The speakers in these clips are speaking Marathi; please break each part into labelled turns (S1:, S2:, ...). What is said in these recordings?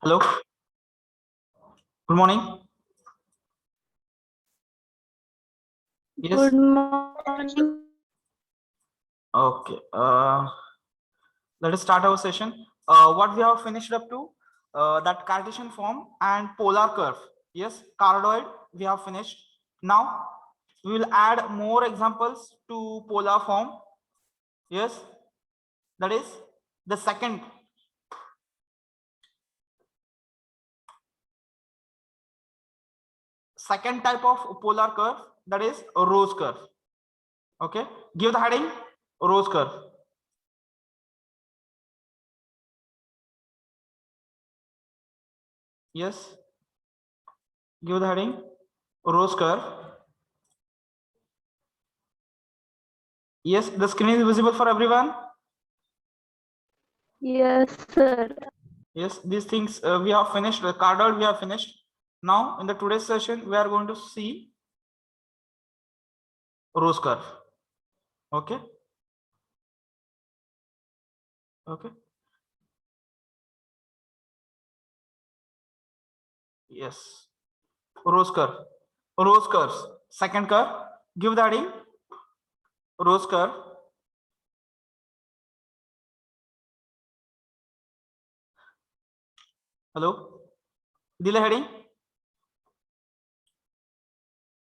S1: Hello, good morning. Yes.
S2: Good morning.
S1: Okay. Let us start our session. What we have finished up to that Cartesian form and polar curve. Yes, cardioid we have finished. Now we will add more examples to polar form. Yes, that is the second type of polar curve, that is a rose curve. Okay, give the heading rose curve. Yes, give the heading rose curve. Yes, the screen is visible for everyone.
S2: Yes, sir.
S1: Yes, these things we have finished. The cardioid we have finished. Now in the today's session we are going to see rose curve. Okay. Okay. Yes. Rose curve. Rose curves. Second curve. Give the heading rose curve. Hello. दिले heading.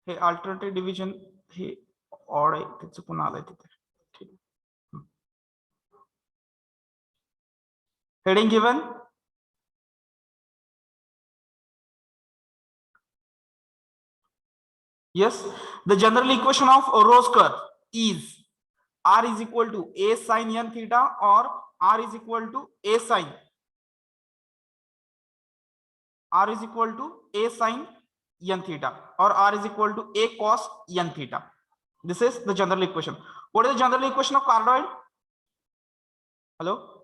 S1: हे alternative division हे odd आहे त्याचं पुन्हा आलंय तिथे. Heading given. Yes, the general equation of a rose curve is r is equal to a sin n theta or r is equal to a sin a sin n theta or r is equal to a cos n theta. This is the general equation. What is the general equation of cardioid? Hello,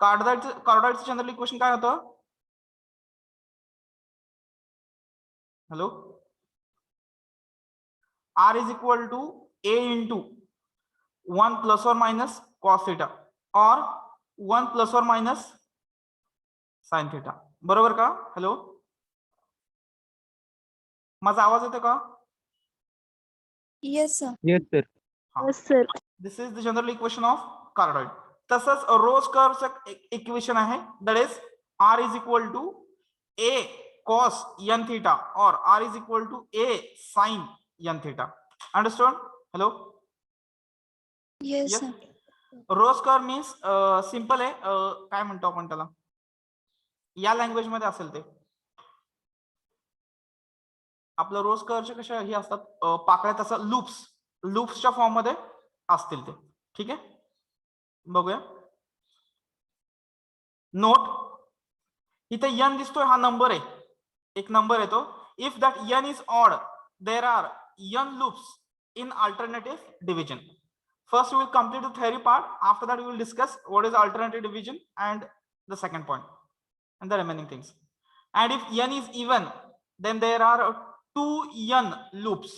S1: cardioid's general equation काय होतं? Hello, r is equal to a into 1 plus or minus cos theta or 1 plus or minus sin theta. बरोबर का? Hello, माझा आवाज येतो का?
S3: Yes, sir.
S2: Yes, sir.
S1: This is the general equation of cardioid. तसंच रोज कर्वचं इक्वेशन आहे, that is r is equal to a cos n theta or r is equal to a sin n theta. Understood? Hello.
S3: Yes, sir.
S1: Rose curve means simple आहे, काय म्हणतो आपण त्याला, या लँग्वेज मध्ये असेल ते आपलं रोज कर्वचे कशा हे असतात पाकळ्या, तसं लूप्सच्या फॉर्म मध्ये असतील ते. ठीक आहे, बघूया. नोट, इथे n दिसतोय, हा नंबर आहे, एक नंबर येतो. If that n is odd there are n loops in alternative division. First, we will complete the theory part. After that, we will discuss what is alternative division and the second point and the remaining things. And if n is even, then there are two n loops,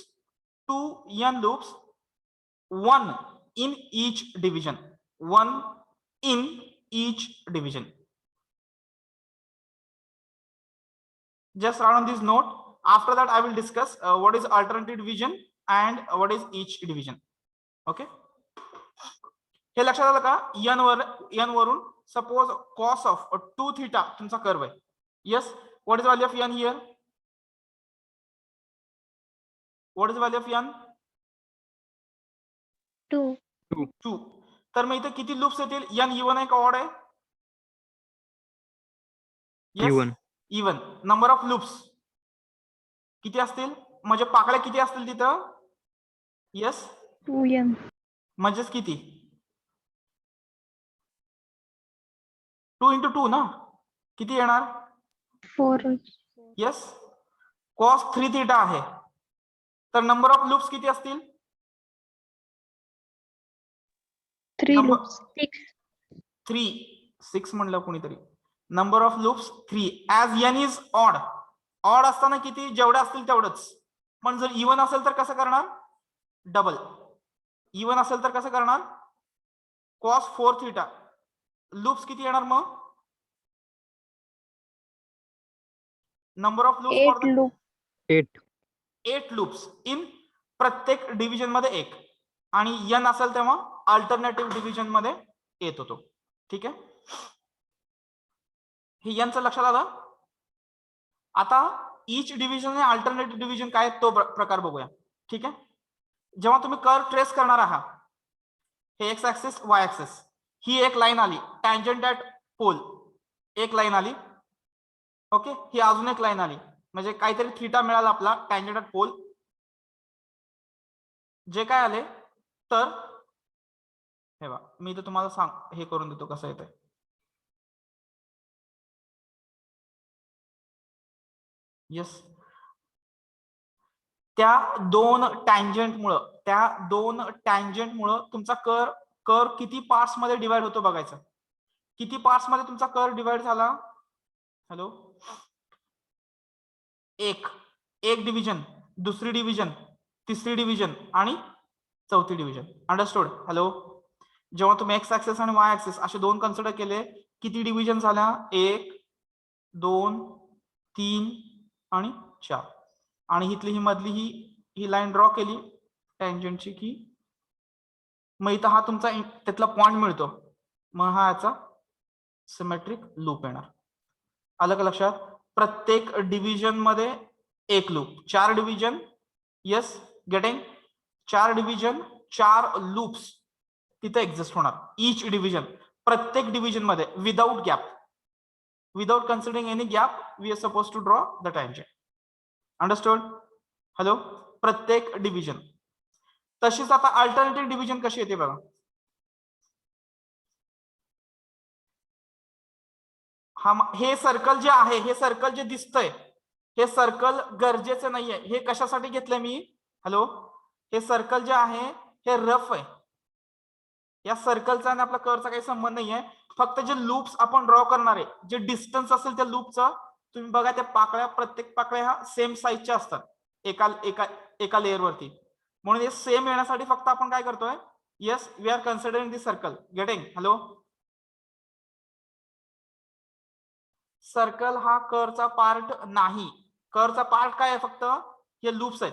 S1: one in each division, Just write on this note. After that, I will discuss what is alternative division and what is each division. Okay. हे लक्षात आलं का? n वरून सपोज cos of 2 theta तुमचा कर्व आहे. Yes, what is the value of n here? What is the value of n?
S2: 2.
S1: तर मग इथे किती लूप्स येतील? n इवन आहे का ऑड आहे?
S2: Even.
S1: Even. Number of loops किती असतील, म्हणजे पाकळ्या किती असतील तिथं? Yes,
S2: 2n.
S1: म्हणजेच किती? 2 into 2 ना, किती येणार?
S2: 4.
S1: येस, cos 3 theta आहे, तर नंबर ऑफ लूप्स किती असतील?
S2: 3 loops.
S1: 6 म्हणलं कोणीतरी. Number of loops 3 as n is odd असताना किती, जेवढे असतील तेवढंच. पण जर इवन असेल तर कसं करणार? डबल. इवन असेल तर कसं करणार? cos 4 theta लूप्स किती येणार मग? Number of loops
S2: 8 loop.
S4: 8.
S1: 8 loops in प्रत्येक डिव्हिजन मध्ये एक, आणि n असेल तेव्हा अल्टरनेटिव्ह डिव्हिजन मध्ये येत होतो. ठीक आहे, हे n चं लक्षात आलं. आता इच डिव्हिजन आणि अल्टरनेटिव्ह डिव्हिजन काय तो प्रकार बघूया. ठीक आहे, जेव्हा तुम्ही कर्व ट्रेस करणार आहात, हे एक्स ऍक्सिस वाय ऍक्सिस, ही एक लाईन आली टँजंट ॲट पोल, एक लाईन आली. ओके, ही अजून एक लाईन आली, म्हणजे काहीतरी थीटा मिळाला आपला टँजंट ॲट पोल. जे काय आले तर हे बघा, मी तर तुम्हाला हे करून देतो कसं येतंय. येस, त्या दोन टँजंटमुळं तुमचा कर्व किती पार्ट्स मध्ये डिवाइड होतो बघायचं. किती पार्ट्स मध्ये तुमचा कर्व डिवाइड झाला. हॅलो, एक डिव्हिजन, दुसरी डिव्हिजन, तिसरी डिव्हिजन आणि चौथी डिव्हिजन. अंडरस्टूड. हॅलो, जेव्हा तुम्ही एक्स ऍक्सिस आणि वाय ऍक्सिस असे दोन कन्सिडर केले, किती डिव्हिजन झाल्या. 1 2 3 आणि 4. आणि इथली ही मधली ही लाईन ड्रॉ केली टँजंटची की, मग इथं हा तुमचा त्यातला पॉइंट मिळतो, मग हा याचा सिमेट्रिक लूप येणार. आलं का लक्षात. प्रत्येक डिव्हिजन मध्ये एक loop, 4 division. Yes, getting. 4 division, 4 loops तिथे एक्झिस्ट होणार. इच डिव्हिजन, प्रत्येक डिव्हिजन मध्ये without gap, without considering any gap, we are suppose to draw the tangent. Understood. Hello, प्रत्येक डिव्हिजन. तशीच आता अल्टरनेटिव्ह डिव्हिजन कशी येते बघा. हे सर्कल जे आहे, हे सर्कल जे दिसतंय, हे सर्कल गरजेचं नाहीये. हे कशासाठी घेतलंय मी. हॅलो, हे सर्कल जे आहे हे रफ आहे. या सर्कलचा आणि आपल्या कर्वचा काही संबंध नाहीये. फक्त जे लूप्स आपण ड्रॉ करणार आहे, जे डिस्टन्स असेल त्या लूपचा, तुम्ही बघा त्या पाकळ्या, प्रत्येक पाकळ्या ह्या सेम साईजच्या असतात एका लेअर वरती. म्हणून हे सेम येण्यासाठी फक्त आपण काय करतोय. Yes, we are considering this circle. Getting. Hello, circle हा कर्वचा पार्ट नाही. कर्वचा पार्ट काय आहे, फक्त हे लूप्स आहेत.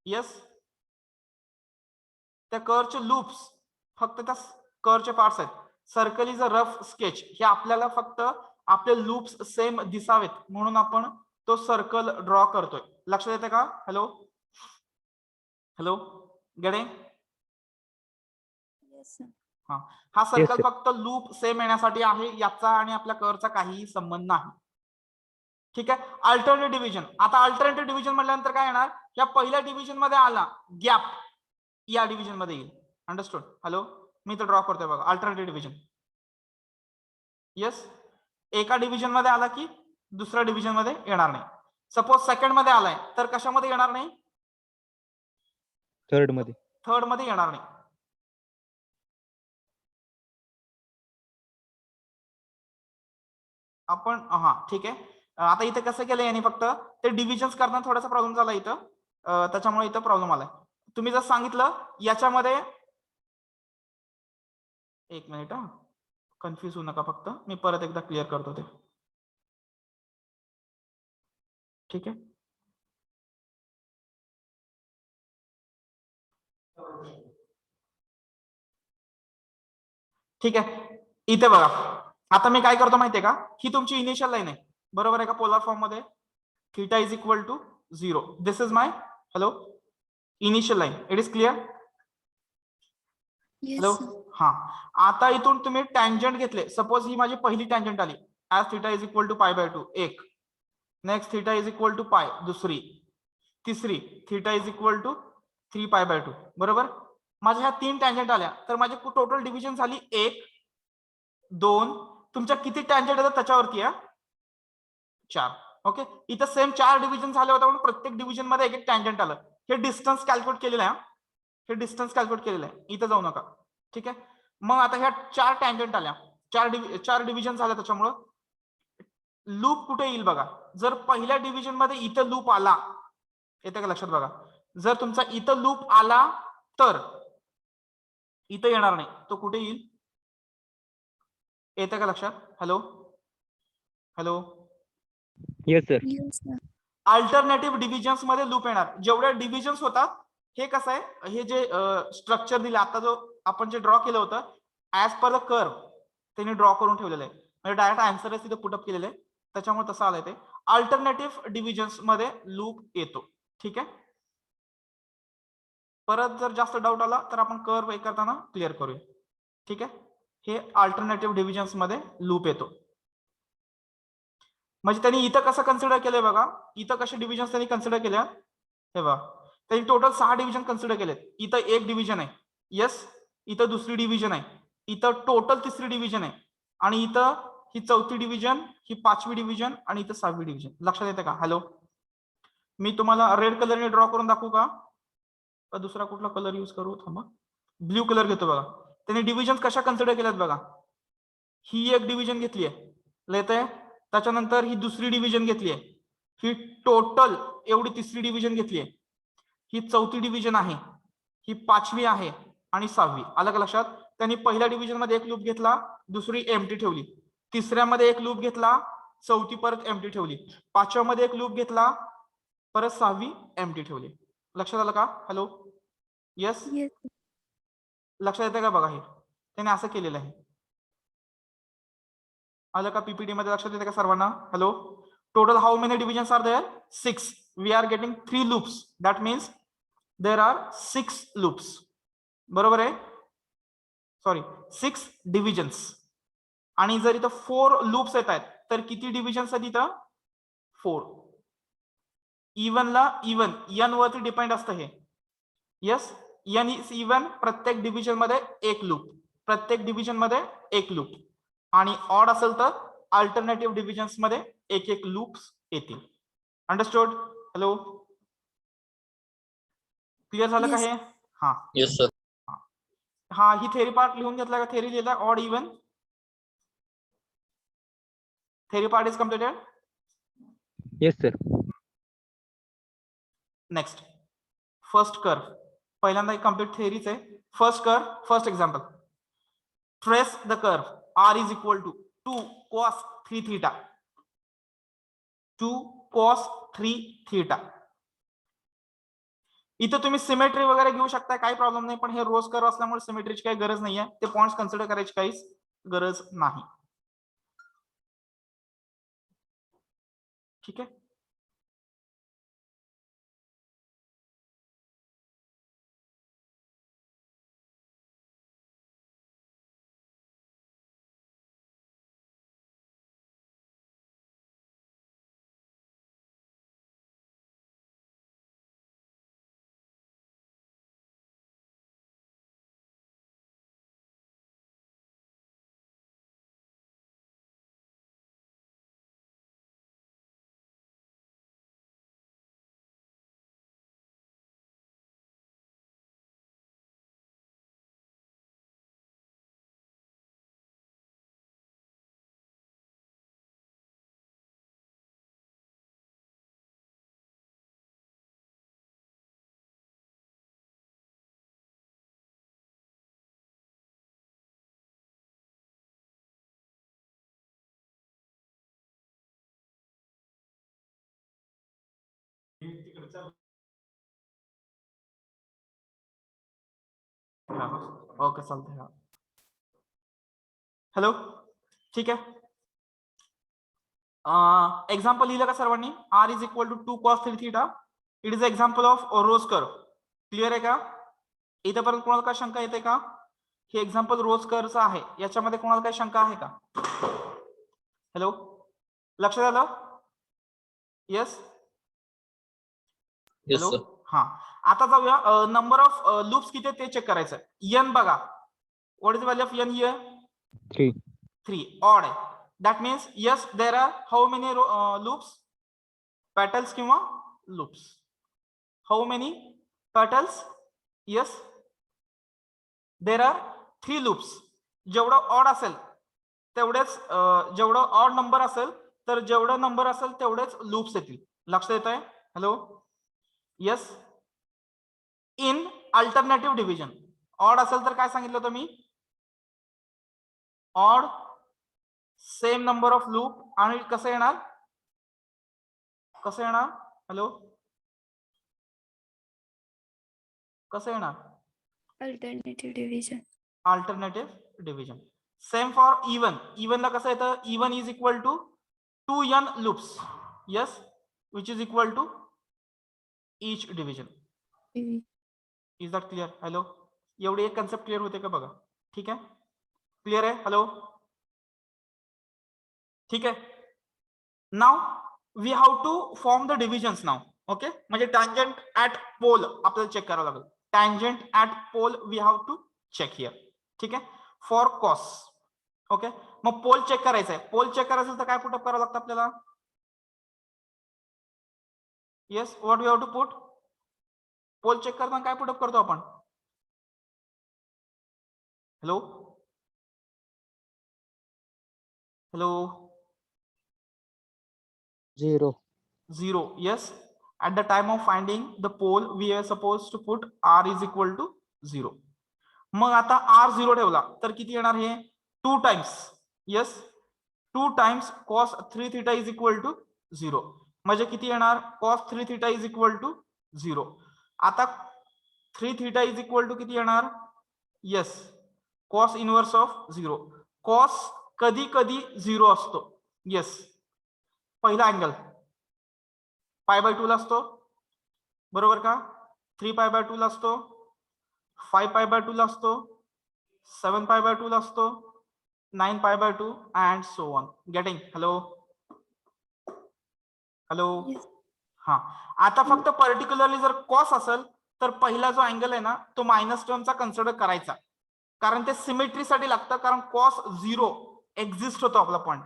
S1: येस, त्या कर्वचे लूप्स फक्त त्या कर्वचे पार्ट्स आहेत. Circle is a rough sketch. हे आपल्याला फक्त आपले लूप्स सेम दिसावेत म्हणून आपण तो सर्कल ड्रॉ करतोय. लक्षात येते का. Hello, hello, getting.
S3: Yes, sir.
S1: हा सर्कल
S4: sir.
S1: फक्त लूप सेम येण्यासाठी आहे. याचा आणि आपल्या कर्वचा काहीही संबंध नाही. ठीक आहे. Alternative division. आता अल्टरनेटिव्ह डिव्हिजन म्हटल्यानंतर काय येणार, या पहिल्या डिव्हिजन मध्ये आला गॅप, या डिव्हिजन मध्ये येईल. अंडरस्टूड. हॅलो, मी तर ड्रॉ करतोय बघा अल्टरनेटिव्ह डिव्हिजन. येस, एका डिव्हिजन मध्ये आला की दुसऱ्या डिव्हिजन मध्ये येणार नाही. सपोज सेकंड मध्ये आलाय तर कशामध्ये येणार नाही.
S4: थर्ड मध्ये.
S1: थर्ड मध्ये येणार नाही. आपण ठीक आहे. आता इथे कसं केलं याने, फक्त ते डिव्हिजन्स करताना थोडासा प्रॉब्लेम झाला इथं, त्याच्यामुळे इथं प्रॉब्लेम आलाय. तुम्ही जर सांगितलं याच्यामध्ये, एक मिनिट, कन्फ्युज होऊ नका, फक्त मी परत एकदा क्लिअर करतो ते. ठीक आहे. ठीक आहे, इथे बघा. आता मी काय करतो माहितीये का, ही तुमची इनिशियल लाईन आहे, बरोबर आहे का, पोलार फॉर्म मध्ये. Theta is equal to 0. This is my, hello, initial line. It is clear.
S3: Yes,
S1: hello,
S3: sir.
S1: हा. आता इथून तुम्ही टँजंट घेतले. सपोज ही माझी पहिली टँजंट आली, as theta is equal to π/2, एक. Next theta is equal to pi, दुसरी. तिसरी थीटा इज इक्वल टू 3π/2, बरोबर. माझ्या ह्या 3 टँजंट आल्या, तर माझी टोटल डिव्हिजन झाली 1 2. तुमच्या किती टँजंट येतात त्याच्यावरती आहे, 4. ओके, इथं सेम 4 डिव्हिजन झाले होते, म्हणून प्रत्येक डिव्हिजन मध्ये एक टँजंट आलं. हे डिस्टन्स कॅल्क्युलेट केलेलं आहे. हे डिस्टन्स कॅल्क्युलेट केलेलं आहे, इथं जाऊ नका. ठीक आहे. मग आता ह्या 4 टँजंट आल्या, 4 डिव्हिजन झाल्या, त्याच्यामुळं लूप कुठे येईल बघा. जर पहिल्या डिव्हिजन मध्ये इथं लूप आला, येते का लक्षात बघा. जर तुमचा इथं लूप आला तर इथं येणार नाही, तो कुठे येईल, येते का लक्षात. Hello, hello,
S2: Yes, sir.
S3: Yes, sir.
S1: Alternative divisions मध्ये लूप येणार. जेवढे डिव्हिजन्स होतात, हे कसं आहे, हे जे स्ट्रक्चर दिलं आता, जो आपण जे ड्रॉ केलं होतं ऍज पर द कर्व, त्यांनी ड्रॉ करून ठेवलेलं आहे, म्हणजे डायरेक्ट आन्सरच तिथे पुटअप केलेलं आहे, त्याच्यामुळे तसं आलंय ते. अल्टरनेटिव्ह डिव्हिजन्स मध्ये लूप येतो. ठीक आहे. परत जर जास्त डाऊट आला तर आपण कर्व हे करताना क्लिअर करूया. ठीक आहे. हे अल्टरनेटिव्ह डिव्हिजन्स मध्ये लूप येतो. म्हणजे त्यांनी इथं कसं कन्सिडर केलंय बघा, इथं कसे डिव्हिजन त्यांनी कन्सिडर केल्या, हे बघा, त्यांनी टोटल 6 डिव्हिजन कन्सिडर केलेत. इथं एक डिव्हिजन आहे, येस, इथं दुसरी डिव्हिजन आहे, इथं टोटल तिसरी डिव्हिजन आहे, आणि इथं ही चौथी डिव्हिजन, ही पाचवी डिव्हिजन, आणि इथं 6वी डिव्हिजन. लक्षात येते का? हॅलो, मी तुम्हाला रेड कलरने ड्रॉ करून दाखवू का दुसरा कुठला कलर यूज करू? थांबा, ब्ल्यू कलर घेतो बघा. त्यांनी डिव्हिजन कशा कन्सिडर केल्यात बघा. ही एक डिव्हिजन घेतली आहे, येते, त्याच्यानंतर ही दुसरी डिव्हिजन घेतली आहे, ही टोटल एवढी तिसरी डिव्हिजन घेतली आहे, ही चौथी डिव्हिजन आहे, ही पाचवी आहे, आणि 6वी. आलं का लक्षात? त्यांनी पहिल्या डिव्हिजन मध्ये एक लूप घेतला, दुसरी एम्प्टी ठेवली, तिसऱ्यामध्ये एक लूप घेतला, चौथी परत एम्प्टी ठेवली, पाचव्यामध्ये एक लूप घेतला, परत 6वी एम्प्टी ठेवली. लक्षात आलं का? Hello, yes,
S3: Yes.
S1: लक्षात येतं का? बघा, हे त्याने असं केलेलं आहे. आलं का? पीपीटी मध्ये लक्षात येते का सर्वांना? Hello, total how many divisions are there? 6. We are getting 3 loops, that means there are 6 loops. बरोबर आहे? Sorry, 6 divisions. आणि जर इथं 4 लूप्स येत आहेत तर किती डिव्हिजन्स आहेत इथं? 4. इव्हनला इव्हन, एन वरती डिपेंड असतं हे. येस, एन इज इव्हन, प्रत्येक डिव्हिजन मध्ये एक लूप, प्रत्येक डिव्हिजन मध्ये एक लूप. आणि ऑड असेल तर अल्टरनेटिव्ह डिव्हिजन्स मध्ये एक एक लूप्स येतील. अंडरस्टूड? हॅलो, क्लिअर झालं का
S3: Yes.
S1: हे? हा,
S4: येस सर.
S1: हा, ही थेरी पार्ट लिहून घेतला का? थेरी लिहिला, odd even theory part is completed.
S2: Yes, sir.
S1: Next, first curve. पहिल्यांदा कम्प्लीट थेरीच आहे. First curve, first example. Trace the curve r is equal to 2 cos 3 theta, 2 cos 3 theta. इथं तुम्ही सिमेट्री वगैरे घेऊ शकता, काही प्रॉब्लेम नाही, पण हे रोज कर्व असल्यामुळे सिमेट्रीची काही गरज नाहीये, ते पॉइंट्स कन्सिडर करायची काहीच गरज नाही. ठीक आहे. ओके, चालतंय. हॅलो, ठीक आहे. एक्झाम्पल लिहिलं का सर्वांनी? r is equal to 2 cos 3 theta. It is example of rose curve. Clear आहे का? इथपर्यंत कोणाला काय शंका येते का? हे एक्झाम्पल रोज कर्वचं आहे, याच्यामध्ये कोणाला काही शंका आहे का? हॅलो, लक्षात आलं? Yes,
S4: yes
S1: hello,
S4: sir.
S1: हा. आता जाऊया, नंबर ऑफ लूप्स किती ते चेक करायचं. एन बघा, what is value of N here?
S2: 3.
S1: 3. Odd आहे. That means yes, there are how many loops? Petals किंवा loops? How many petals? Yes, there are 3 loops. जेवढं ऑड असेल तेवढेच, जेवढं ऑड नंबर असेल तर जेवढं नंबर असेल तेवढेच लूप्स येतील. लक्षात येत आहे? Hello, yes. In alternative division odd असेल तर काय सांगितलं होतं मी? Odd, same number of loop, आणि कसं येणार? कसं येणार? हॅलो, कसं येणार?
S3: Alternative division.
S1: Alternative division. Same for even. इवनला कसं येतं? Even is equal to 2n loops. Yes, which is equal to each division.
S3: Divi-
S1: is that clear? Hello, एवढी एक कन्सेप्ट क्लिअर होते का बघा? ठीक आहे, क्लिअर आहे? हॅलो, ठीक आहे. Now we have to form the divisions now. Okay, म्हणजे टँजंट ऍट पोल आपल्याला चेक करावं लागेल. Tangent at pole we have to check here. ठीक आहे, फॉर कॉस. ओके, मग पोल चेक करायचं आहे. पोल चेक करायचं तर काय पुटअप करावं लागतं आपल्याला? Yes, what we have to put? Pole check करताना काय पुटअप करतो आपण? Hello, hello,
S2: 0.
S1: 0. Yes, at the time of finding the pole we are supposed to put r is equal to 0. मग आता r 0 ठेवला तर किती येणार? हे 2 times. Yes, 2 times cos 3 theta is equal to 0. म्हणजे किती येणार? cos 3 theta is equal to 0. आता 3 theta is equal to किती येणार? Yes, cos inverse of 0. cos कधी कधी 0 असतो. यस, पहिला अँगल π/2 ला असतो, बरोबर का? 3π/2 ला असतो, 5π/2 ला असतो, 7π/2 ला असतो, 9π/2 and so on. Getting? Hello, hello.
S3: Yes.
S1: हा, आता फक्त पर्टिक्युलरली जर कॉस असेल तर पहिला जो अँगल आहे ना तो मायनस टर्मचा कन्सिडर करायचा, कारण ते सिमेट्रीसाठी लागतं. कारण cos 0 एक्झिस्ट होतो आपला पॉइंट.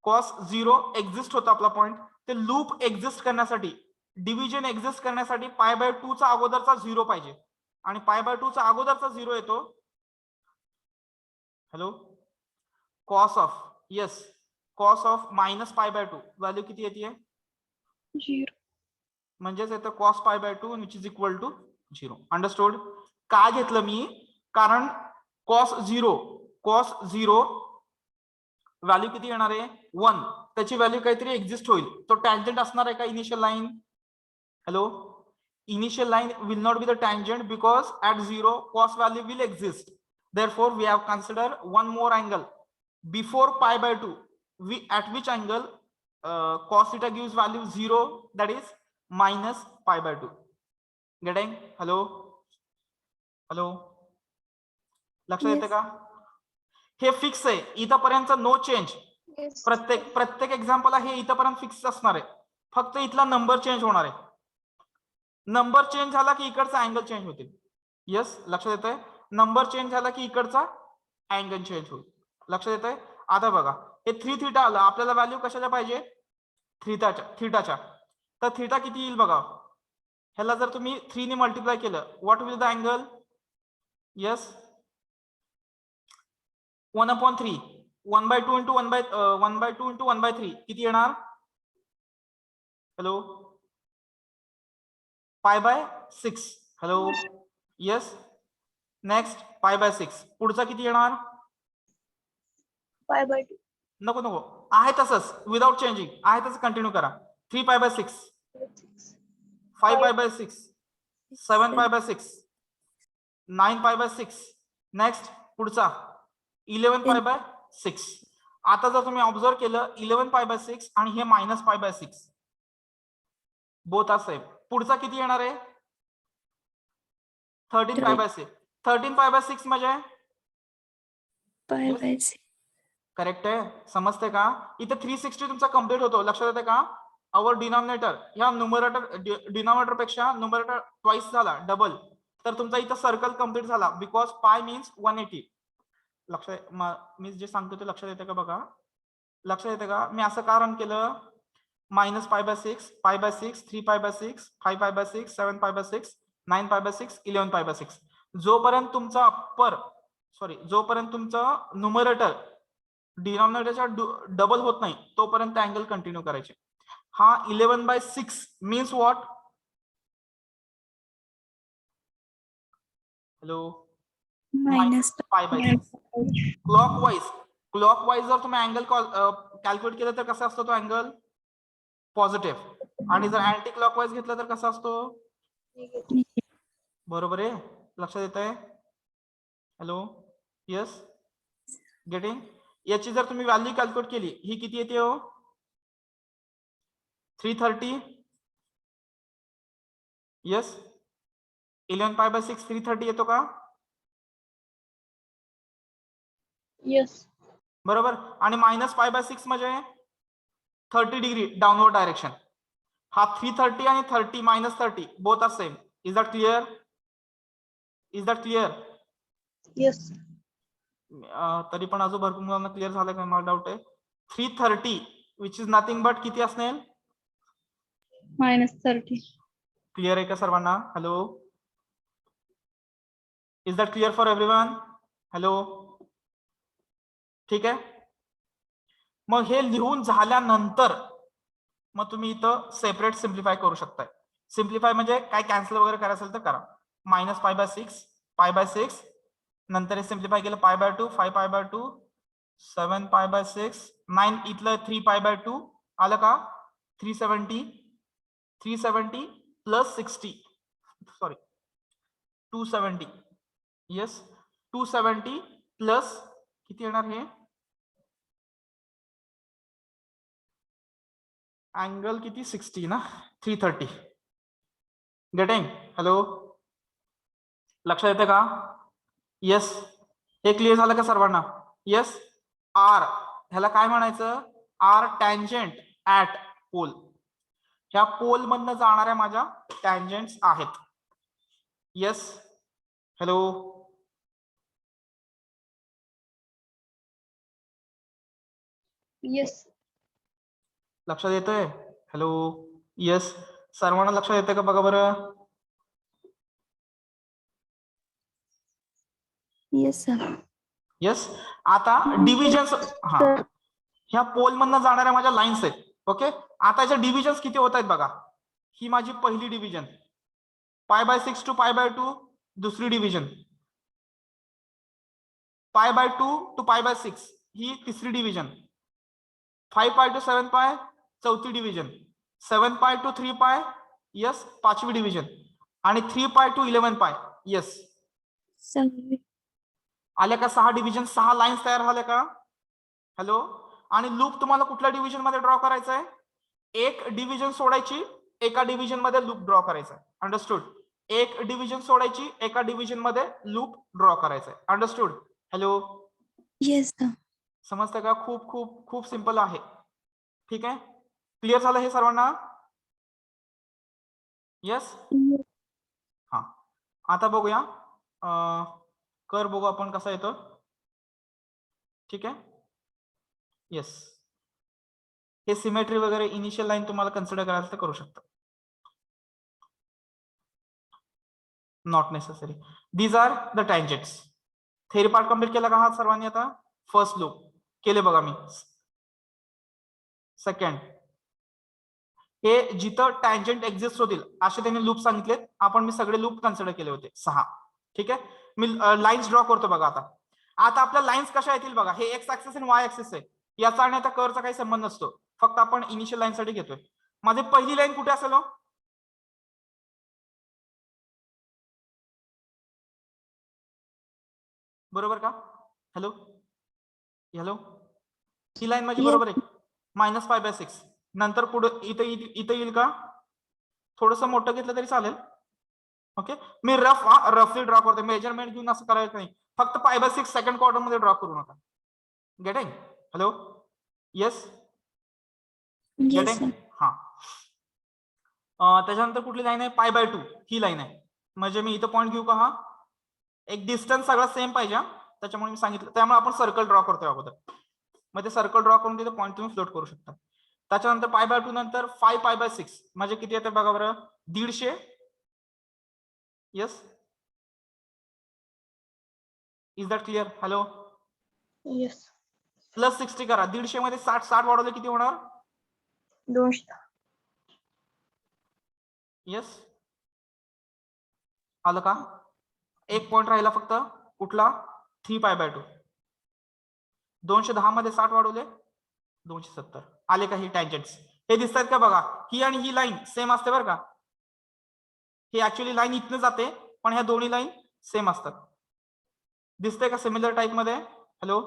S1: cos 0 एक्झिस्ट होतो आपला पॉइंट. ते लूप एक्झिस्ट करण्यासाठी, डिव्हिजन एक्झिस्ट करण्यासाठी π/2 चा अगोदरचा 0 पाहिजे. आणि π/2 चा अगोदरचा 0 येतो. Hello, cos of, yes, cos of minus π/2 value किती येते?
S3: 0.
S1: म्हणजेच येतं cos π/2 which is equal to 0. Understood? काय घेतलं मी? कारण cos 0 व्हॅल्यू किती येणार आहे? 1. त्याची व्हॅल्यू काहीतरी एक्झिस्ट होईल. तो टँजंट असणार आहे का initial line? Hello, initial line will not be the tangent because at 0 cos value will exist. Therefore, we have considered one more angle before π/2. At which angle cos theta gives value 0, that is minus π/2. Getting? Hello, hello, लक्षात येते
S3: Yes.
S1: का? हे फिक्स आहे इथपर्यंत, नो चेंज.
S3: Yes.
S1: प्रत्येक एक्झाम्पल हे इथपर्यंत फिक्स असणार आहे. फक्त इथला नंबर चेंज होणार आहे. नंबर चेंज झाला की इकडचा अँगल चेंज होतील. यस, लक्षात येतंय? नंबर चेंज झाला की इकडचा अँगल चेंज होईल. लक्षात येतंय? आता बघा, हे 3 थीटा आलं. आपल्याला व्हॅल्यू कशाच्या पाहिजे? थीटाच्या. तर थीटा किती येईल बघा. ह्याला जर तुम्ही 3 ने मल्टिप्लाय केलं, what will the angle? Yes, 1/3. 1/2 into 1/2 into 1/3 किती येणार? हॅलो, π/6. Hello, yes, next π/6. पुढचा किती येणार?
S3: π/2.
S1: नको, आहे तसंच, विदाउट चेंजिंग आहे तसं कंटिन्यू करा. 3π/6, 5π/6, 7π/6, 9π/6. नेक्स्ट पुढचा 11π/6. आता जर तुम्ही ऑब्झर्व केलं 11π/6 आणि हे मायनस π/6 बोथ आर सेम. पुढचा किती येणार आहे? 13π/6. 13π/6 म्हणजे
S3: π/6.
S1: करेक्ट आहे. समजते का? इथे 360 तुमचा कम्प्लीट होतो. लक्षात येते का? अवर डिनॉमिनेटर ह्या डिनॉमिनेटर पेक्षा न्यूमरेटर ट्वाइस झाला, डबल. तर तुमचा इथं सर्कल कम्प्लीट झाला. बिकॉज पाय मीन्स 180. लक्षात, मी जे सांगतो ते लक्षात येते का बघा? लक्षात येते का? मी असं कारण केलं, मायनस π/6, π/6, 3π/6, 5π/6, 7π/6, 9π/6, 11π/6. जोपर्यंत तुमचं न्यूमरेटर डिनॉमिनेटरच्या डबल होत नाही तोपर्यंत अँगल कंटिन्यू करायचे. हा 11/6 means what? Hello,
S3: minus
S1: π/6. Clockwise जर तुम्ही अँगल कॅल्क्युलेट केलं तर कसा असतो तो अँगल? पॉझिटिव्ह, आणि जर अँटी क्लॉकवाईज घेतलं तर कसा असतो? बरोबर आहे, लक्षात येत आहे? Hello, yes, getting? याची जर तुम्ही व्हॅल्यू कॅल्क्युलेट केली, ही किती येते हो? 330. यस, 11 पाय बाय 6 330 येतो का?
S3: Yes.
S1: बरोबर. आणि मायनस पाय बाय 6 म्हणजे 30 डिग्री डाउनवर्ड डायरेक्शन. हा 330 आणि 30 minus 30 both are same. Is that clear? Is that clear?
S3: Yes.
S1: तरी पण अजून भरपूर मुलांना क्लिअर झालं का? मला डाऊट आहे. 330 विच इज नथिंग बट किती असणार?
S3: -30.
S1: क्लिअर आहे का सर्वांना? Hello, is that clear for everyone? Hello, ठीक आहे. मग हे लिहून झाल्यानंतर मग तुम्ही इथं सेपरेट सिम्प्लिफाय करू शकताय. सिम्प्लिफाय म्हणजे काय कॅन्सल वगैरे करायचं असेल तर करा. मायनस पाय बाय 6 पाय बाय 6, नंतर हे सिम्प्लिफाय केलं पाय बाय 2 5 पाय बाय 2 7 पाय बाय 6 9, इथलं 3 पाय बाय 2 आलं का? 370 प्लस 60 सॉरी 270. येस, 270 प्लस किती येणार? हे अँगल किती? 60 ना, 330. गेटिंग? हॅलो, लक्षात येते का? येस, हे क्लिअर झालं का सर्वांना? येस. आर ह्याला काय म्हणायचं? R tangent at pole. ह्या पोल मधनं जाणाऱ्या माझ्या टँजंट्स आहेत. Yes, hello,
S3: Yes.
S1: लक्षात येतंय? हॅलो, येस, सर्वांना लक्षात येतंय का बघा बरं?
S3: Yes, sir.
S1: येस. आता डिव्हिजन्स, हा, ह्या पोल मधनं जाणाऱ्या माझ्या लाईन्स आहेत. ओके, आता याच्या डिव्हिजन्स किती होत आहेत बघा. ही माझी पहिली division, pi by 6 to pi by 2 दुसरी division, pi by 2 two pi by 6 ही तिसरी डिव्हिजन, 5 पाय टू 7 पाय चौथी डिव्हिजन, 7 पाय टू 3 पाय यस पाचवी डिव्हिजन, आणि 3 पाय टू 11 पाय यस. आल्या का 6 डिव्हिजन, 6 लाईन्स तयार झाल्या का? हॅलो, आणि लूप तुम्हाला कुठल्या डिव्हिजन मध्ये ड्रॉ करायचा आहे? एक डिव्हिजन सोडायची, एका डिव्हिजन मध्ये लूप ड्रॉ करायचा आहे. अंडरस्टूड? एक डिव्हिजन सोडायची, एका डिव्हिजन मध्ये लूप ड्रॉ करायचा आहे. अंडरस्टूड? Hello,
S3: Yes, sir.
S1: समजतं का? खूप खूप खूप सिंपल आहे. ठीक आहे, क्लिअर झालं हे सर्वांना? येस. हा, आता बघूया कर बघू आपण कसा येतो. ठीक आहे, येस. हे सिमेट्री वगैरे इनिशियल लाईन तुम्हाला कन्सिडर करायचं तर करू शकता. Not necessary. These are the tangents. Theory part complete केला का हा सर्वांनी? आता फर्स्ट लूप केले बघा मी. सेकंड, हे जिथं टँजंट एक्झिस्ट होतील असे त्यांनी लूप सांगितलेत. आपण मी सगळे लूप कन्सिडर केले होते 6. ठीक आहे, मी लाईन्स ड्रॉ करतो बघा. आता आपल्या लाईन्स कशा येतील बघा. हे एक्स ऍक्सिस आणि वाय ऍक्सिस आहे. याचा आणि आता कर्वचा काही संबंध नसतो, फक्त आपण इनिशियल लाईन साठी घेतोय. माझी पहिली लाईन कुठे असेल हो? बरोबर का? हॅलो, हॅलो, ही लाईन माझी बरोबर आहे. -5/6 नंतर पुढे इथं येईल का? थोडस मोठं घेतलं तरी चालेल. ओके, मी रफली ड्रॉ करतो. मेजरमेंट घेऊन असं करायचं नाही. फक्त π/6 सेकंड क्वार्टर मध्ये ड्रॉ करू नका. गेटिंग? Hello, yes, getting? हा. त्याच्यानंतर कुठली लाईन आहे? π/2 ही लाईन आहे. म्हणजे मी इथं पॉईंट घेऊ का? हा एक डिस्टन्स सगळा सेम पाहिजे, त्याच्यामुळे मी सांगितलं. त्यामुळे आपण सर्कल ड्रॉ करतोय अगोदर. मग ते सर्कल ड्रॉ करून तिथे पॉईंट तुम्ही फ्लोट करू शकता. त्याच्यानंतर π/2 नंतर 5π/6 म्हणजे किती येते बघा बरं? 150. Yes, is that clear? Hello,
S3: Yes.
S1: Plus 60 करा. 150 मध्ये 60 वाढवले किती होणार?
S3: 200.
S1: येस, आलं का? एक पॉइंट राहिला फक्त. कुठला? 3π/2. 210 मध्ये 60 वाढवले 270. आले का? ही टँजंट्स. हे दिसतात का बघा, ही आणि ही लाईन सेम असते बरं का. ही ऍक्च्युअली लाईन इथनं जाते, पण ह्या दोन्ही लाईन सेम असतात. दिसतंय का सिमिलर टाईप मध्ये? हॅलो,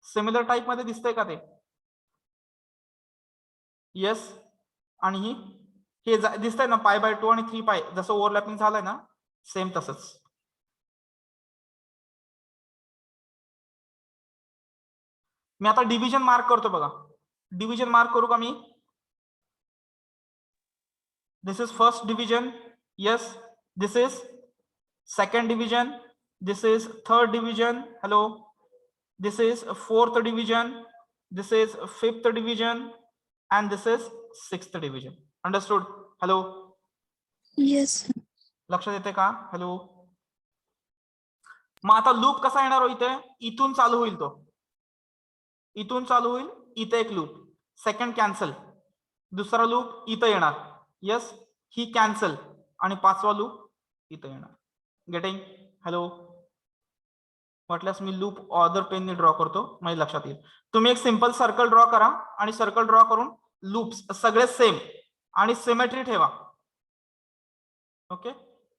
S1: सिमिलर टाईप मध्ये दिसतंय का ते? येस. आणि ही हे दिसतंय ना, π/2 आणि 3π जसं ओव्हरलॅपिंग झालंय ना, सेम तसंच. मी आता डिव्हिजन मार्क करतो बघा. डिव्हिजन मार्क करू का मी? This is first division. Yes. This is second division. This is third division. Hello. This is fourth division. This is fifth division. and this is sixth division. Understood? Hello.
S3: Yes.
S1: लक्षात येते का? हॅलो. मग आता लूप कसा येणार हो? इथे इथून चालू होईल, तो इथून चालू होईल, इथे एक लूप, सेकंड कॅन्सल, दुसरा लूप इथं येणार. यस. ही कॅन्सल आणि पाचवा लूप इथं येणार. गेटिंग? हॅलो. म्हटल्यास मी लूप ऑदर पेनने ड्रॉ करतो, म्हणजे लक्षात येईल. तुम्ही एक सिंपल सर्कल ड्रॉ करा आणि सर्कल ड्रॉ करून लूप्स सगळे सेम आणि सिमेट्री ठेवा. ओके.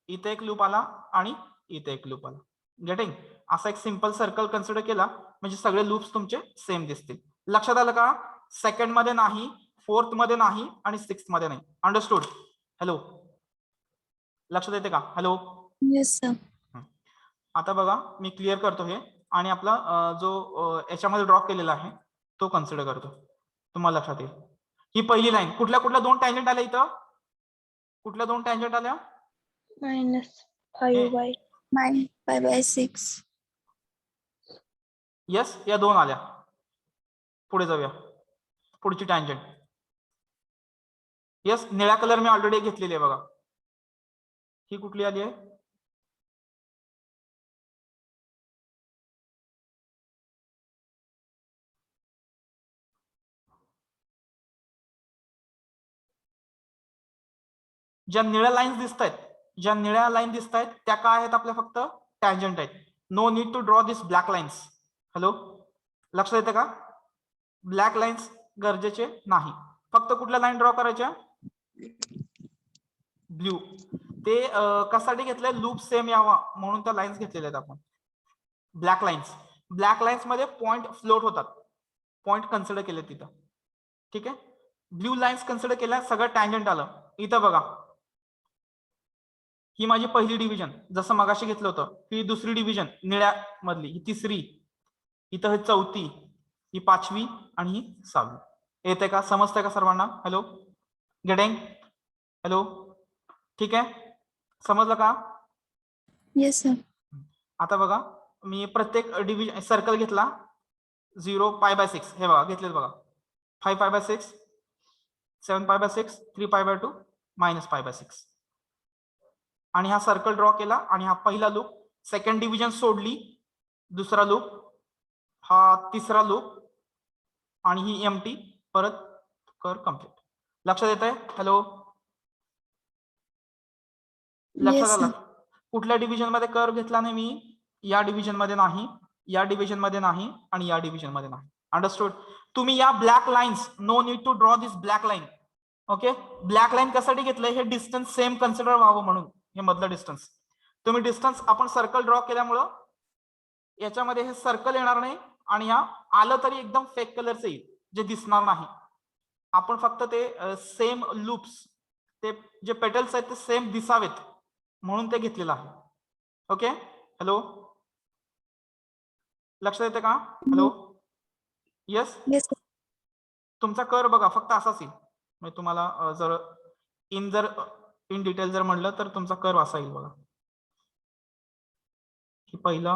S1: इथे एक लूप आला आणि इथे एक लूप आला. गेटिंग? असा एक सिंपल सर्कल कन्सिडर केला म्हणजे सगळे लूप्स तुमचे सेम दिसतील. लक्षात आलं का? सेकंड मध्ये नाही, फोर्थ मध्ये नाही आणि सिक्स्थ मध्ये नाही. अंडरस्टूड? हॅलो. लक्षात येते का? हॅलो.
S3: Yes, sir.
S1: आता बघा मी क्लिअर करतो हे आणि आपला जो याच्यामध्ये ड्रॉ केलेला आहे तो कन्सिडर करतो, तुम्हाला लक्षात येईल. ही पहिली लाईन, कुठल्या कुठल्या दोन टँजंट आल्या इथं? कुठल्या दोन टँजंट आल्या?
S3: -5/6.
S1: यस, या दोन आल्या. पुढे जाऊया, पुढची टँजंट. यस, निळ्या कलर मी ऑलरेडी घेतलेली आहे बघा. ही कुठली आली आहे? ज्या निळ्या लाईन्स दिसत आहेत, ज्या निळ्या लाईन दिसत आहेत त्या काय आहेत? आपल्या फक्त टँजंट आहेत. No need to draw this black lines. Hello. लक्षात येते का? ब्लॅक लाईन्स गरजेचे नाही. फक्त कुठल्या लाईन ड्रॉ करायच्या? ब्ल्यू. ते कशासाठी घेतलंय? लूप सेम यावा म्हणून त्या लाईन्स घेतलेल्या आहेत आपण. ब्लॅक लाईन्स, ब्लॅक लाईन्स मध्ये पॉइंट फ्लोट होतात, पॉइंट कन्सिडर केले तिथं. ठीक आहे. ब्ल्यू लाईन्स कन्सिडर केल्या, सगळं टँजंट आलं. इथं बघा, ही माझी पहिली डिव्हिजन जसं मगाशी घेतलं होतं, ही दुसरी डिव्हिजन निळ्या मधली, ही तिसरी, इथं ही चौथी, ही पाचवी आणि ही सहावी. येते का? समजतंय का सर्वांना? हॅलो. गेटिंग? हॅलो. ठीक आहे, समजलं का?
S3: Yes, sir.
S1: आता बघा मी प्रत्येक डिव्हिजन सर्कल घेतला. 0π/6 हे बघा घेतलेत बघा. 5π/6, 7π/6, 3π/2, -π/6 आणि हा सर्कल ड्रॉ केला आणि हा पहिला लूप, सेकंड डिव्हिजन सोडली, दुसरा लूप, हा तिसरा लूप आणि ही एम्प्टी, परत कर कंप्लीट. लक्षात येत आहे? हॅलो. लक्षात
S3: Yes,
S1: आलं?
S3: sir.
S1: कुठल्या डिव्हिजन मध्ये कर्व घेतला नाही मी? या डिव्हिजन मध्ये नाही, या डिव्हिजन मध्ये नाही आणि या डिव्हिजन मध्ये नाही. अंडरस्टूड? तुम्ही या black lines, no need to draw this black line. Okay. Black line कशासाठी घेतलंय? हे डिस्टन्स सेम कन्सिडर व्हावं म्हणून, हे मधलं डिस्टन्स. तुम्ही डिस्टन्स आपण सर्कल ड्रॉ केल्यामुळं याच्यामध्ये हे सर्कल येणार नाही आणि ह्या आलं तरी एकदम फेक कलरचं येईल, जे दिसणार नाही. आपण फक्त ते सेम लूप्स, ते जे पेटल्स आहेत ते सेम दिसावेत म्हणून ते घेतलेलं आहे. ओके. हॅलो. लक्षात येते का? हॅलो. येस.
S3: Yes, sir.
S1: तुमचा कर बघा फक्त असाच येईल, म्हणजे तुम्हाला जर इन डिटेल जर म्हणलं तर तुमचा कर असा येईल बघा. ही पहिला,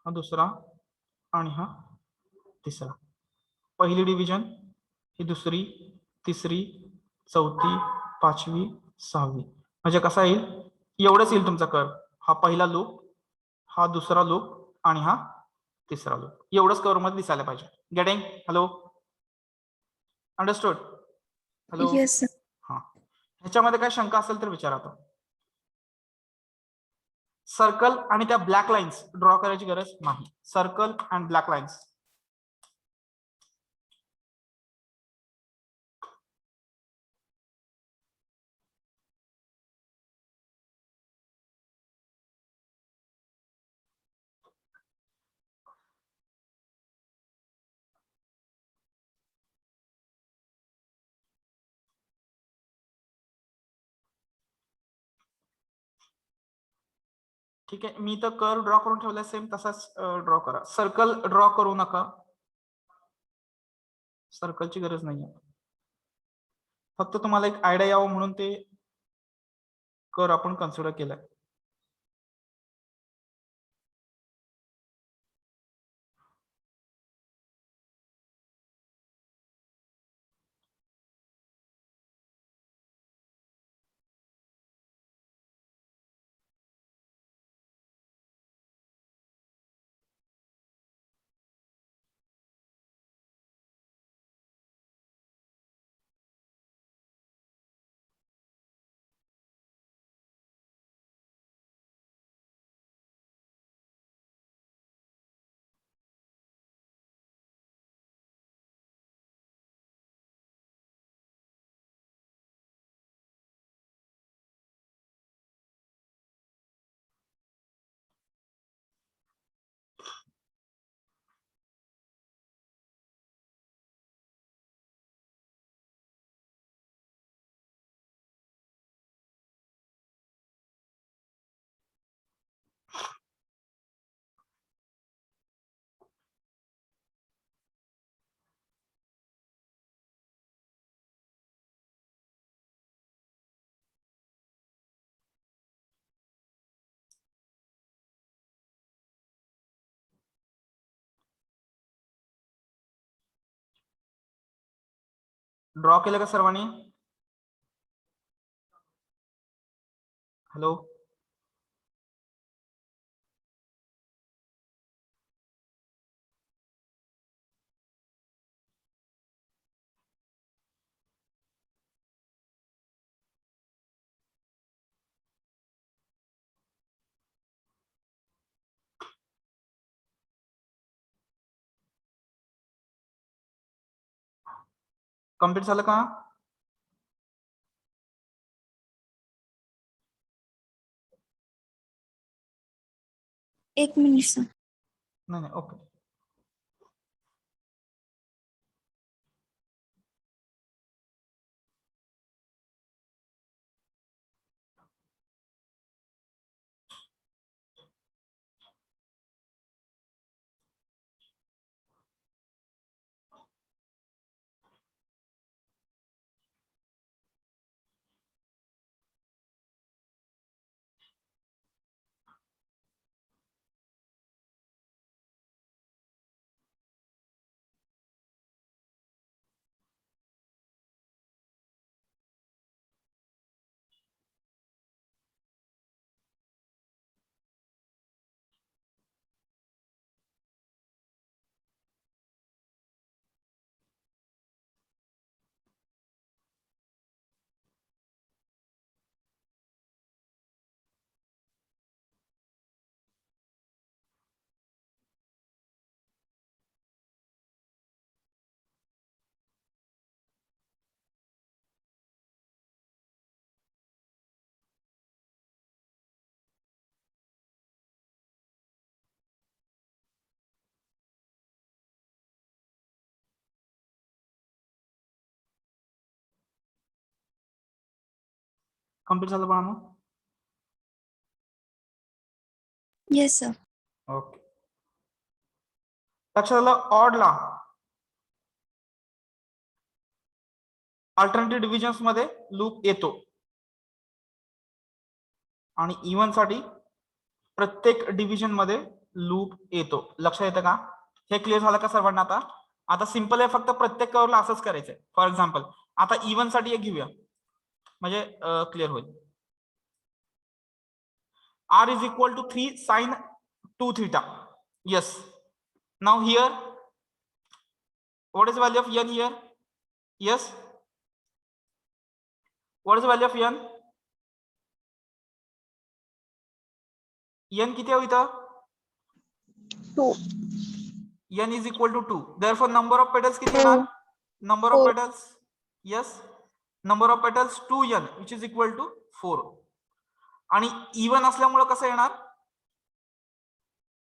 S1: हा दुसरा आणि हा तिसरा. पहिली डिव्हिजन, ही दुसरी, तिसरी, चौथी, पाचवी, सहावी. म्हणजे कसा येईल? एवढंच येईल तुमचा कर्व. हा पहिला लूप, हा दुसरा लूप आणि हा तिसरा लूप. एवढंच कर्व मध्ये दिसायला पाहिजे. Getting? Hello. Understood? Hello.
S3: Yes, sir.
S1: हा. ह्याच्यामध्ये काय शंका असेल तर विचारा. सर्कल आणि त्या ब्लॅक लाईन्स ड्रॉ करायची गरज नाही. Circle and black lines. ठीक आहे, मी तर कर्व ड्रॉ करून ठेवलाय, सेम तसाच ड्रॉ करा. सर्कल ड्रॉ करू नका, सर्कलची गरज नाहीये. फक्त तुम्हाला एक आयडिया यावं म्हणून ते कर्व आपण कन्सिडर केलाय. ड्रॉ केलं का सर्वांनी? हॅलो, कम्प्लीट झालं का?
S3: एक मिनिट सर.
S1: नाही नाही, ओके. कम्प्लीट झालं बाळांनो?
S3: Yes sir.
S1: ओके. लक्षात आलं? ऑडला अल्टरनेटिव्ह डिव्हिजन्स मध्ये लूप येतो आणि इव्हन साठी प्रत्येक डिव्हिजन मध्ये लूप येतो. लक्षात येतं का? हे क्लिअर झालं का सर्वांना? आता आता सिंपल आहे, फक्त प्रत्येक कर्वला असंच करायचंय. फॉर एक्झाम्पल आता इव्हन साठी एक घेऊया, म्हणजे क्लिअर होईल. r is equal to 3 sin 2 theta. Yes. Now here, what is the value of n here? Yes. What is the value of n? n किती आहे इथं
S3: 2.
S1: n is equal to 2. Therefore number of petals किती येणार number of
S3: Four.
S1: petals yes number of petals 2n which is equal to 4 आणि even असल्यामुळे कसं येणार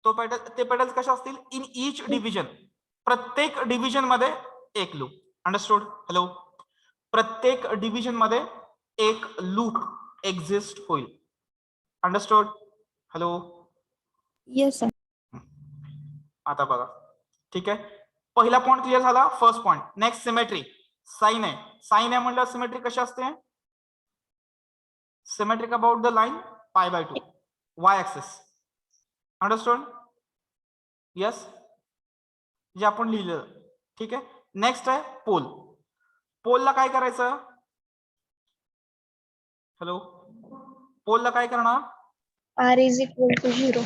S1: तो ते पेटल्स कशा असतील इन ईच डिव्हिजन प्रत्येक डिव्हिजन मध्ये एक लूप अंडरस्टूड हॅलो प्रत्येक डिव्हिजन मध्ये एक लूप एक्झिस्ट होईल अंडरस्टूड हॅलो
S3: Yes, sir.
S1: आता बघा ठीक आहे पहिला पॉइंट क्लिअर झाला first point next symmetry sine आहे म्हणलं सिमेट्री कशी असते symmetric about the line π/2 y axis understood yes जे आपण लिहिलं ठीक आहे नेक्स्ट आहे पोलला काय करायचं हॅलो पोलला काय करणार
S3: R is equal to 0.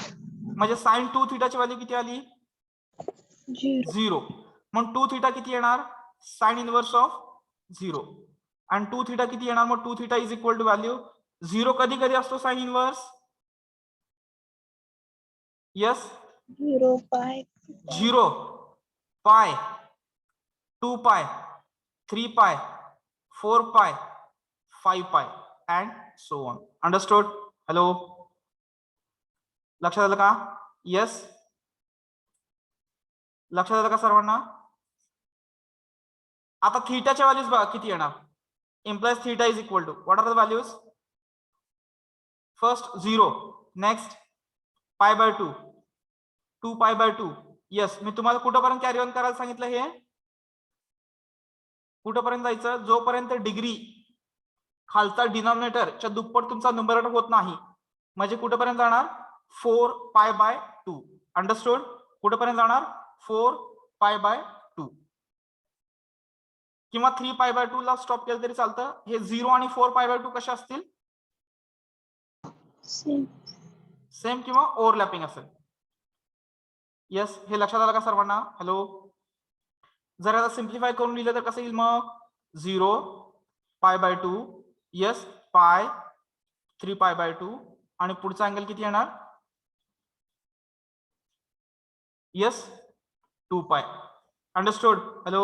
S1: म्हणजे साइन 2 थीटाची व्हॅल्यू किती आली
S3: 0.
S1: 0 मग 2 थीटा किती येणार साइन इनवर्स ऑफ 0 आणि 2 थीटा किती येणार मग 2 theta is equal to value 0 कधी कधी असतो साइन इनवर्स यस
S3: 0 pi.
S1: 0 पाय 2 पाय 3 पाय 4 पाय 5 पाय and so on understood hello लक्षात आलं का yes लक्षात आलं का सर्वांना आता थीटाच्या व्हॅल्यूज बघा किती येणार implies theta is equal to what are the values first 0 next π/2 2 π/2 yes मी तुम्हाला कुठपर्यंत कॅरी ऑन करायला सांगितलं हे कुठपर्यंत जायचं जोपर्यंत डिग्री खालचा डिनॉमिनेटरच्या दुप्पट तुमचा न्यूमरेटर होत नाही म्हणजे कुठपर्यंत जाणार 4 π/2 अंडरस्टूड कुठपर्यंत जाणार 4 π/2 किंवा 3 π/2 ला स्टॉप केलं तरी चालतं हे 0 आणि 4 π/2 कशा असतील सेम किंवा ओव्हरलॅपिंग असेल यस हे लक्षात आलं का सर्वांना हॅलो जर आता सिम्प्लिफाय करून लिहिलं तर कसं येईल मग 0 π/2 यस पाय 3 π/2 आणि पुढचा अँगल किती येणार यस 2 पाय अंडरस्टूड हॅलो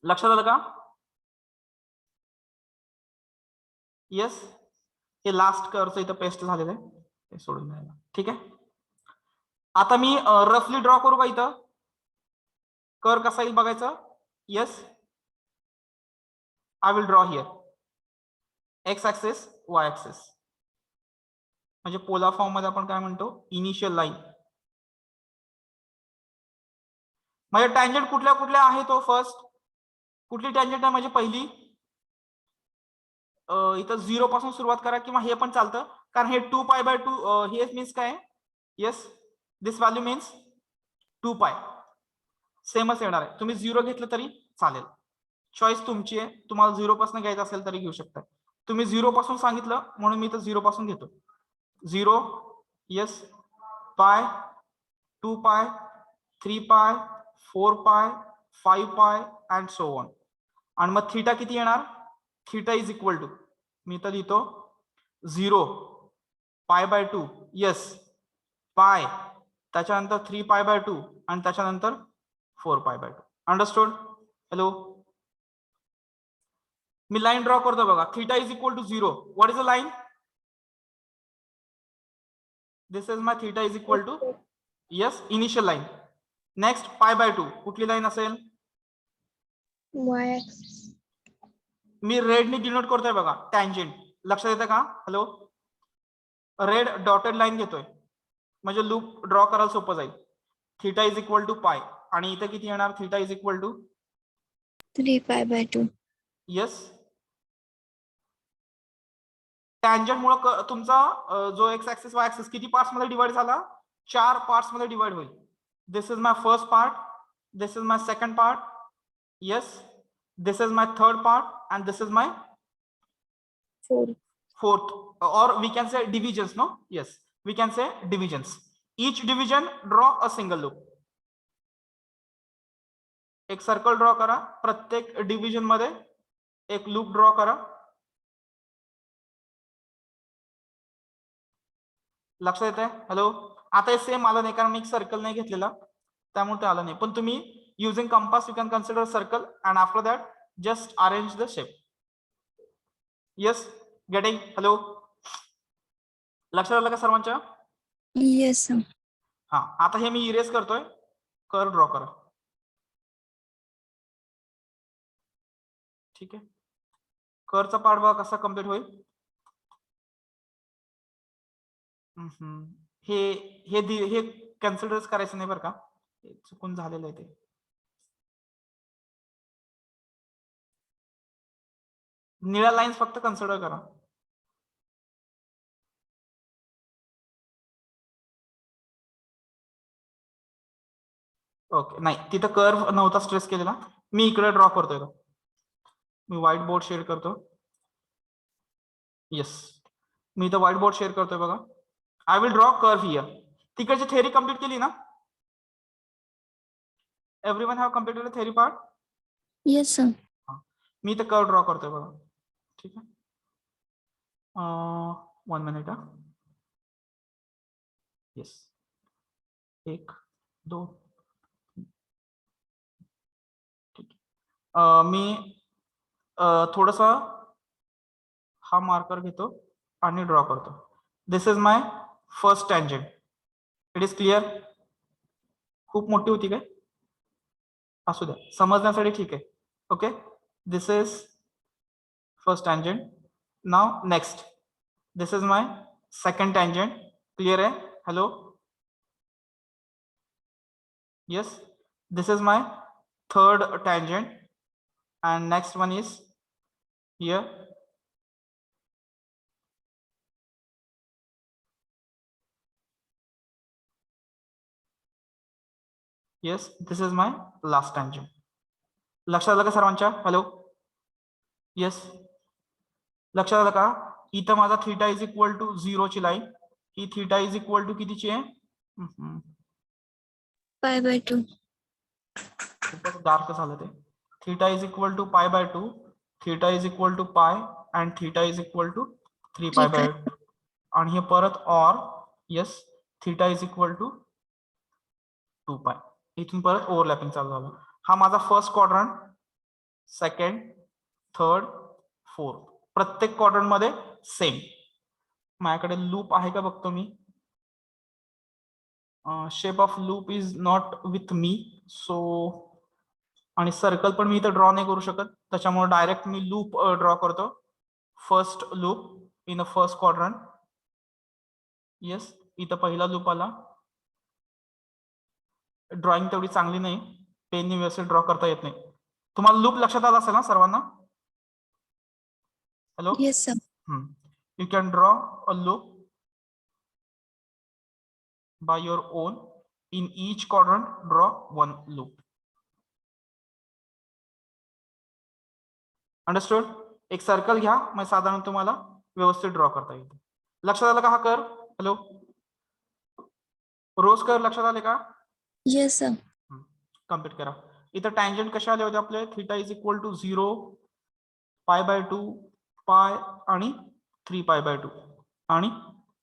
S1: लक्षात आलं का यस हे लास्ट कर्वचं इथं पेस्ट झालेलं आहे हे सोडून द्यायला ठीक आहे आता मी रफली ड्रॉ करू का इथं कर कसा येईल बघायचं yes I will draw here x axis y axis म्हणजे पोलार फॉर्म मध्ये आपण काय म्हणतो इनिशियल लाईन म्हणजे टँजंट कुठल्या कुठल्या आहे तो फर्स्ट कुठली टँजंट आहे म्हणजे पहिली इथं 0 पासून सुरुवात करा किंवा हे पण चालतं कारण हे 2 π/2 हे मीन्स काय येस दिस व्हॅल्यू मीन्स 2 पाय सेमच येणार आहे तुम्ही 0 घेतलं तरी चालेल चॉईस तुमची आहे तुम्हाला 0 पासून घ्यायचं असेल तरी घेऊ शकता तुम्ही 0 पासून सांगितलं म्हणून मी इथं 0 पासून घेतो 0 येस पाय 2 पाय 3 पाय 4 पाय 5 पाय अँड सो ऑन आणि मग थीटा किती येणार थीटा इज इक्वल टू मी इथं लिहितो 0 π/2 येस पाय त्याच्यानंतर 3 π/2 आणि त्याच्यानंतर 4 π/2 अंडरस्टूड हॅलो मी लाईन ड्रॉ करतो बघा theta is equal to 0 what is the line this is my theta is equal to yes initial line next π/2 कुठली लाईन असेल
S3: Y axis.
S1: मी रेडने डिनोट करतोय बघा टँजंट लक्षात येतं का हॅलो रेड डॉटेड लाईन घेतोय म्हणजे लूप ड्रॉ करायला सोपं जाईल थीटा इज इक्वल टू पाय आणि इथे किती येणार theta is equal to
S3: 3 π/2.
S1: Yes tangent मुळे तुमचा जो एक्स ऍक्सिस वाय ऍक्सिस किती पार्ट्स मध्ये डिवाइड झाला 4 पार्ट्स मध्ये डिवाइड होईल this is my first part this is my second part yes this is my third part and this is my
S3: 4.
S1: fourth or we can say divisions no yes we can say divisions each division draw a single loop एक सर्कल ड्रॉ करा प्रत्येक डिव्हिजन मध्ये एक लूप ड्रॉ करा लक्षात येत आहे? हॅलो, आता हे सेम आलं नाही कारण मी एक सर्कल नाही घेतलेला त्यामुळे ते आलं नाही. पण तुम्ही using compass you can consider circle and after that just arrange the shape. Yes, getting? Hello, लक्षात आलं का सर्वांच्या?
S3: Yes, sir.
S1: हा, आता हे मी इरेज करतोय. कर्व ड्रॉ करा. ठीक आहे, कर्वचा पार्ट बघा कसा कम्प्लीट होईल. हे हे हे कन्सिडर करायचं नाही बरं का, चुकून झालेलं आहे ते. निळ्या लाईन्स फक्त कन्सिडर करा. ओके, नाही तिथं कर्व नव्हता स्ट्रेस केलेला. मी इकडे ड्रॉ करतोय. मी व्हाईट बोर्ड शेअर करतो. येस, मी इथं व्हाईट बोर्ड शेअर करतोय बघा. I will draw curve here. तिकडची थेअरी कम्प्लीट केली ना? Everyone have completed theory part?
S3: Yes, sir.
S1: मी इथं कर्व ड्रॉ करतोय बघा. ठीक आहे, 1 मिनिट. येस, 1 2 ठीक आहे. मी थोडस हा मार्कर घेतो आणि ड्रॉ करतो. This is my first tangent. It is clear? खूप मोठी होती काय? असू द्या, समजण्यासाठी ठीक आहे. Okay, this is first tangent. Now next, this is my second tangent. Clear आहे? Hello, yes, this is my third tangent and next one is here. Yes, this is my last tangent. लक्षात आलं का सर्वांच्या? हॅलो, येस, लक्षात आलं का? इथं माझा थीटा इज इक्वल टू 0 ची लाईन, ही थीटा इज इक्वल टू कितीची आहे?
S3: Pi/2.
S1: खूपच डार्क झालं ते. Theta is equal to π/2, theta is equal to pi and theta is equal to 3π/2 आणि हे परत or. Yes, theta is equal to 2π. इथून परत ओव्हरलॅपिंग चालू झालं. हा माझा first quadrant, second, third, fourth. प्रत्येक क्वाड्रंट मध्ये सेम. माझ्याकडे लूप आहे का बघतो मी. Shape of loop is not with me, so आणि सर्कल पण मी इथं ड्रॉ नाही करू शकत, त्याच्यामुळे डायरेक्ट मी लूप ड्रॉ करतो. First loop in a first quadrant. Yes, इथं पहिला लूप आला. ड्रॉइंग तेवढी चांगली नाही, पेननी व्यवस्थित ड्रॉ करता येत नाही. तुम्हाला लूप लक्षात आला असेल ना सर्वांना? Hello,
S3: Yes, sir.
S1: You can draw a loop by your own. In each quadrant draw one loop. Understood? एक सर्कल घ्या, मग साधारण तुम्हाला व्यवस्थित ड्रॉ करता येईल. लक्षात आलं का हा कर्व? हॅलो, रोज कर्व लक्षात आले का?
S3: Yes, sir.
S1: कम्प्लीट करा. इथं टँजंट कशा आले होते आपले? थीटा इज इक्वल टू 0, π/2, पाय आणि 3π/2 आणि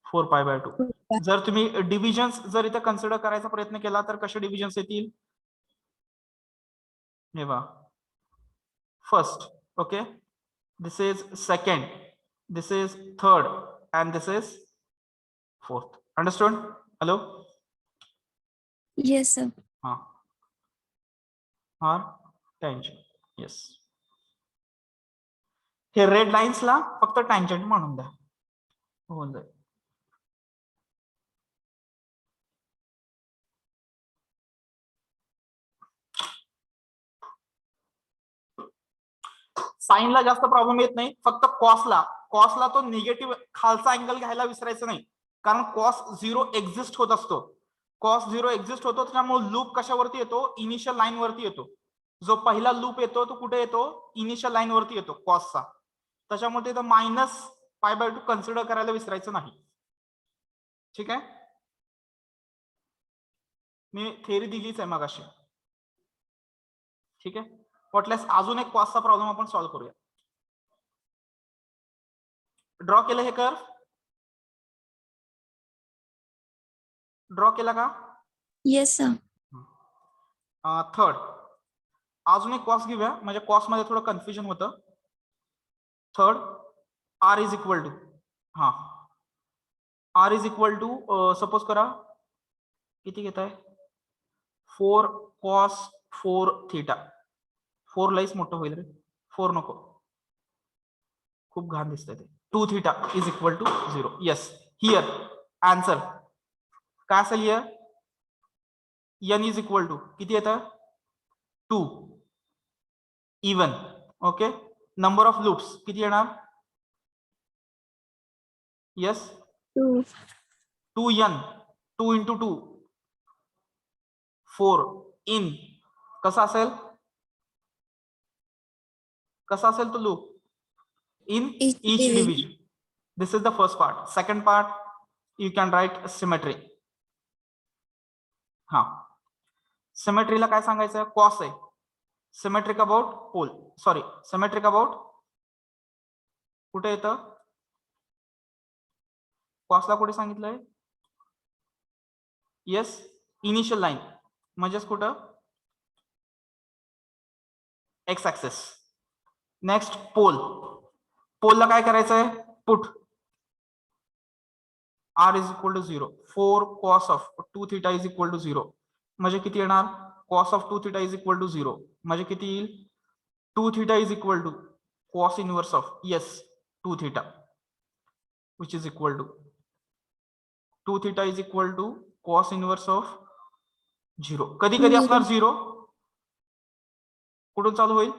S1: 4π/2. जर तुम्ही डिव्हिजन्स जर इथं कन्सिडर करायचा प्रयत्न केला तर कसे डिव्हिजन्स येतील? हे बघा, first, okay, this is second, this is third and this is fourth. Understood? Hello,
S3: Yes, sir.
S1: हा हा टँजंट. येस, हे रेड लाईन्सला फक्त टँजंट म्हणून द्या, होऊन जाईल. साईनला जास्त प्रॉब्लेम येत नाही, फक्त कॉसला तो निगेटिव्ह खालचा अँगल घ्यायला विसरायचं नाही, कारण कॉस 0 एक्झिस्ट होत असतो. कॉस 0 एक्झिस्ट होतो, त्यामुळे लूप कशावरती येतो? इनिशियल लाईन वरती येतो. जो पहिला लूप येतो तो कुठे येतो? इनिशियल लाईन वरती येतो कॉसचा. त्याच्यामुळे तिथं -π/2 कन्सिडर करायला विसरायचं नाही. ठीक आहे, मी थेअरी दिलीच आहे मगाशी. ठीक आहे, वाटल्यास अजून एक कॉसचा प्रॉब्लेम आपण सॉल्व्ह करूया. ड्रॉ केलं हे कर्व? ड्रॉ केला का?
S3: Yes, sir.
S1: थर्ड, अजून एक कॉस घेऊया, म्हणजे कॉस मध्ये थोडं कन्फ्युजन होतं. Third, r is equal to, हा r is equal to suppose करा किती घेत आहे 4 कॉस 4 थीटा. 4 लईच मोठं होईल रे, 4 नको, खूप घाण दिसतंय ते. 2 theta is equal to 0. Yes, here answer काय असेल here? n is equal to किती येतं 2 even. Okay, number of loops किती येणार? येस
S3: 2.
S1: 2n, 2 into 2 4 in. कसा असेल, कसा असेल तो लूप? In
S3: Each
S1: each
S3: division.
S1: division. This is the first part. Second part, you can write symmetry. हा, सिमेट्रीला काय सांगायचं? कॉस आहे. Symmetric about pole, sorry symmetric about कुठे येतं? कॉसला कुठे सांगितलंय? येस, इनिशियल लाईन म्हणजेच कुठं? X access. नेक्स्ट पोल, पोलला काय करायचंय? Put r is equal to 0. 4 cos of 2 theta is equal to 0. म्हणजे किती येणार? Cos of 2 theta is equal to 0 म्हणजे किती येईल? 2 theta is equal to cos inverse of, yes 2 theta which is equal to 2 theta is equal to cos inverse of 0. कधी कधी असणार 0, कुठून चालू होईल?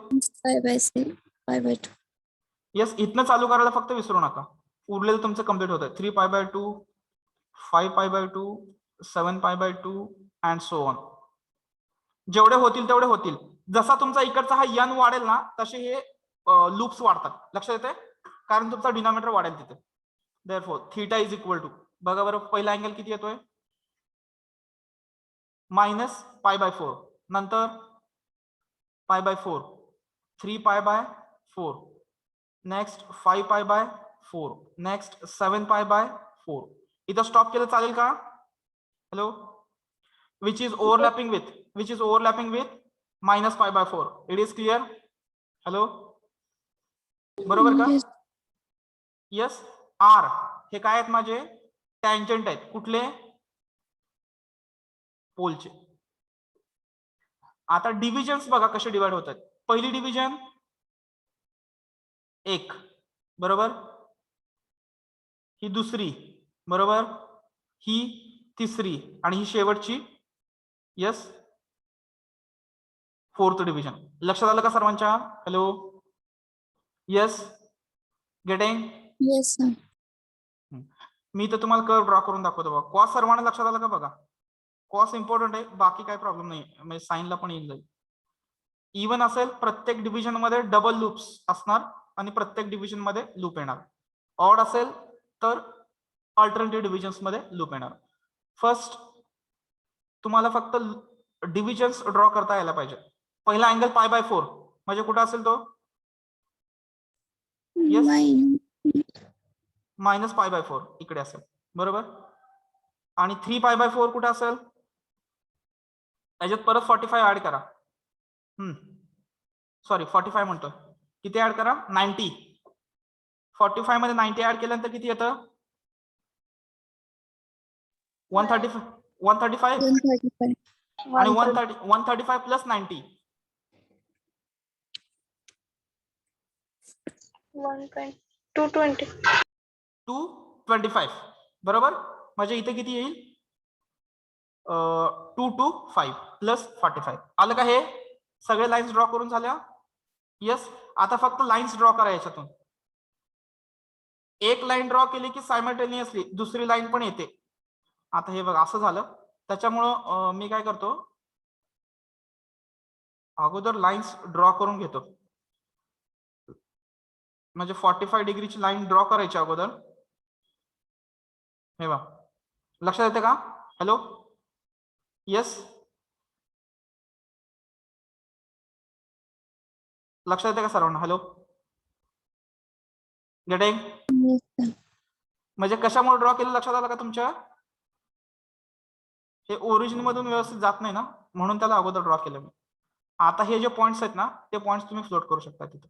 S3: 5/6, 5/2.
S1: येस, इथनं चालू करायला फक्त विसरू नका, उरलेलं तुमचं कम्प्लीट होत आहे. 3π/2, 5π/2, 7π/2 अँड सो ऑन. जेवढे होतील तेवढे होतील. जसा तुमचा इकडचा हा n वाढेल ना तसे हे लूप्स वाढतात. लक्षात येते? कारण तुमचा डिनॉमिनेटर वाढेल तिथे. Therefore theta is equal to, बघा बरं पहिला अँगल किती येतोय? -π/4, नंतर π/4, 3π/4, नेक्स्ट 5π/4, नेक्स्ट 7π/4. इथं स्टॉप केलं चालेल का? Hello, which is overlapping with -π/4. It is clear? Hello, बरोबर का?
S3: Yes.
S1: येस. आर हे काय आहेत? माझे टँजंट आहेत. कुठले? पोलचे. आता डिव्हिजन्स बघा कसे डिवाइड होत आहेत. पहिली डिव्हिजन 1, बरोबर, ही दुसरी, बरोबर, ही तिसरी आणि ही शेवटची, यस, 4th डिव्हिजन. लक्षात आलं का सर्वांच्या? Hello, yes, getting?
S3: Yes, sir.
S1: मी तर तुम्हाला कर्व ड्रॉ करून दाखवतो बघा. कॉस सर्वांना लक्षात आलं का? बघा, कॉस इम्पॉर्टंट आहे, बाकी काही प्रॉब्लेम नाही, म्हणजे साइनला पण येईल जाईल. इवन असेल प्रत्येक डिव्हिजन मध्ये डबल लूप्स असणार आणि प्रत्येक डिव्हिजन मध्ये लूप येणार. ऑड असेल तर अल्टरनेटिव्ह डिव्हिजन्स मध्ये लूप येणार. फर्स्ट तुम्हाला फक्त डिव्हिजन्स ड्रॉ करता यायला पाहिजे. पहिला अँगल π/4 म्हणजे कुठे असेल तो? Yes. -π/4 इकडे असेल, बरोबर. आणि 3π/4 कुठे असेल? याच्यात परत 45 ऍड करा. सॉरी 45 म्हणतोय, किती ऍड करा? 90. 45 मध्ये 90 ऍड केल्यानंतर किती येतं? 135. 135
S3: 135.
S1: आणि 135 प्लस 90 225, बरोबर. म्हणजे इथे किती येईल? 225 प्लस 45. आलं का? हे सगळे लाईन्स ड्रॉ करून झाल्या? येस. आता फक्त लाईन्स ड्रॉ करा याच्यातून. एक लाईन ड्रॉ केली की सायमल्टेनियसली दुसरी लाईन पण येते. आता हे बघा असं झालं, त्याच्यामुळं मी काय करतो, अगोदर लाईन्स ड्रॉ करून घेतो. म्हणजे 45 डिग्रीची लाईन ड्रॉ करायची अगोदर. हे बघा, लक्षात येते का? हॅलो, येस, लक्षात येते का सर्वांना? Hello, getting?
S3: Yes, sir.
S1: म्हणजे कशामुळे ड्रॉ केलं लक्षात आलं का तुमच्या? हे ओरिजिन मधून व्यवस्थित जात नाही ना, म्हणून त्याला अगोदर ड्रॉ केलं मी. आता हे जे पॉइंट्स आहेत ना, ते पॉइंट्स तुम्ही फ्लोट करू शकता तिथे.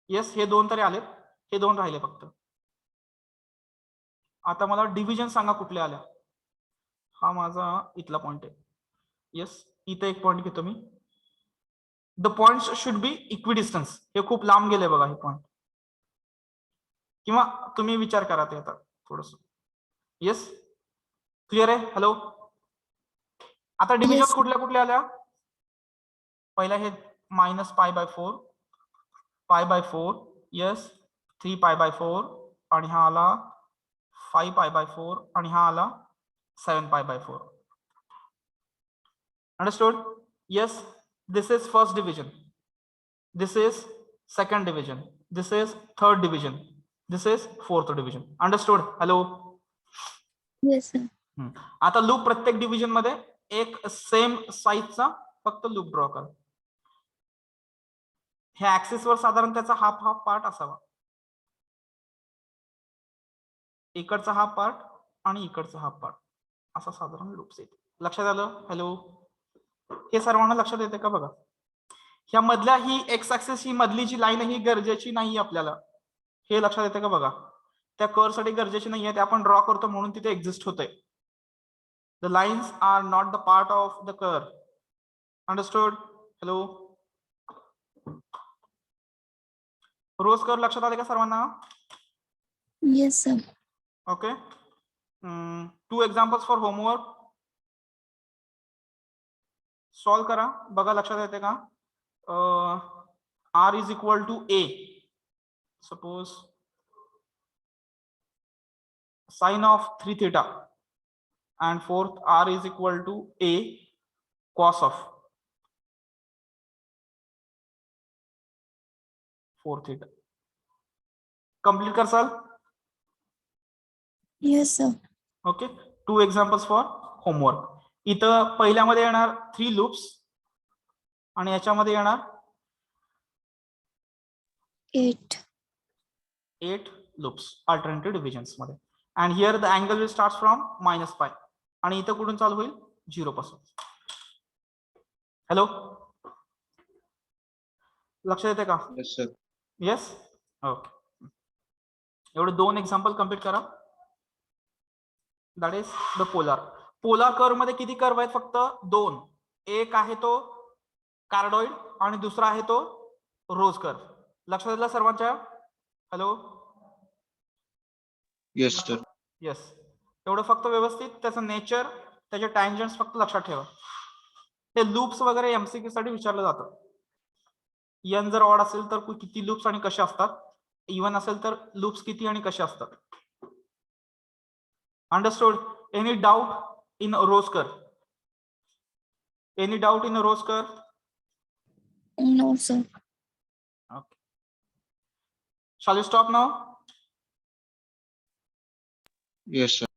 S1: येस, हे दोन तरी आलेत, हे दोन राहिले फक्त. आता मला डिव्हिजन सांगा कुठले आल्या. हा माझा इथला पॉइंट आहे. येस, इथे एक पॉइंट घेतो मी. The points should be equidistance. हे खूप लांब गेले बघा हे पॉइंट, किंवा तुम्ही विचार करा ते आता थोडस. येस, क्लिअर आहे. हॅलो, आता डिव्हिजन
S3: Yes.
S1: कुठल्या कुठल्या आल्या. पहिला हे -π/4, π/4. येस, 3π/4 आणि हा आला 5π/4 आणि हा आला 7π/4. Understood. Yes, this is first division, this is second division, this is third division, this is fourth division. Understood. Hello.
S3: Yes, sir.
S1: आता लूप प्रत्येक डिव्हिजन मध्ये एक सेम साईजचा फक्त लूप ड्रॉ करा. ह्या ऍक्सिस वर साधारण त्याचा हाफ पार्ट असावा. इकडचा हाफ पार्ट आणि इकडचा हाफ पार्ट असा साधारण लूप्स येते. लक्षात आलं. हॅलो, हे सर्वांना लक्षात येते का बघा. ह्या मधल्या ही एक्स ऍक्सिस, ही मधली जी लाईन ही गरजेची नाही आपल्याला, हे लक्षात येते का बघा. त्या कर्व साठी गरजेची नाही आहे, ते आपण ड्रॉ करतो म्हणून तिथे एक्झिस्ट होते. The lines are not the part of the curve. Understood. Hello, rose curve लक्षात आले का सर्वांना.
S3: Yes, sir.
S1: Okay. 2 examples for homework. Solve करा, बघा लक्षात येते का. R is equal to A. Suppose sine of 3 theta, and fourth R is equal to A cos of 4 theta. Complete करसाल.
S3: Yes, sir.
S1: Okay. 2 examples for homework. इथं पहिल्यामध्ये येणार 3 लूप्स आणि याच्यामध्ये येणार 8 लूप्स अल्टरनेटिव्ह डिव्हिजन्स मध्ये. And here the angle will start from -π आणि इथं कुठून चालू होईल 0 पासून. हॅलो, लक्षात येते का.
S4: Yes, sir.
S1: येस. ओके. एवढे 2 एक्झाम्पल कम्प्लीट करा. That is the polar curve मध्ये किती कर्व आहेत फक्त 2. एक आहे तो कार्डॉइड आणि दुसरा आहे तो रोज कर्व. लक्षात येईल सर्वांच्या. हॅलो.
S4: Yes, sir.
S1: येस, एवढं फक्त व्यवस्थित त्याचं नेचर, त्याचे टँजंट्स फक्त लक्षात ठेवा. ते लूप्स वगैरे एमसीक्यू साठी विचारलं जातं. एन जर ऑड असेल तर किती लूप्स आणि कसे असतात, इवन असेल तर लूप्स किती आणि कसे असतात. Understood. Any doubt in rose curve. Any doubt in rose curve.
S3: No, sir.
S1: Okay. Shall we stop now?
S4: Yes, sir.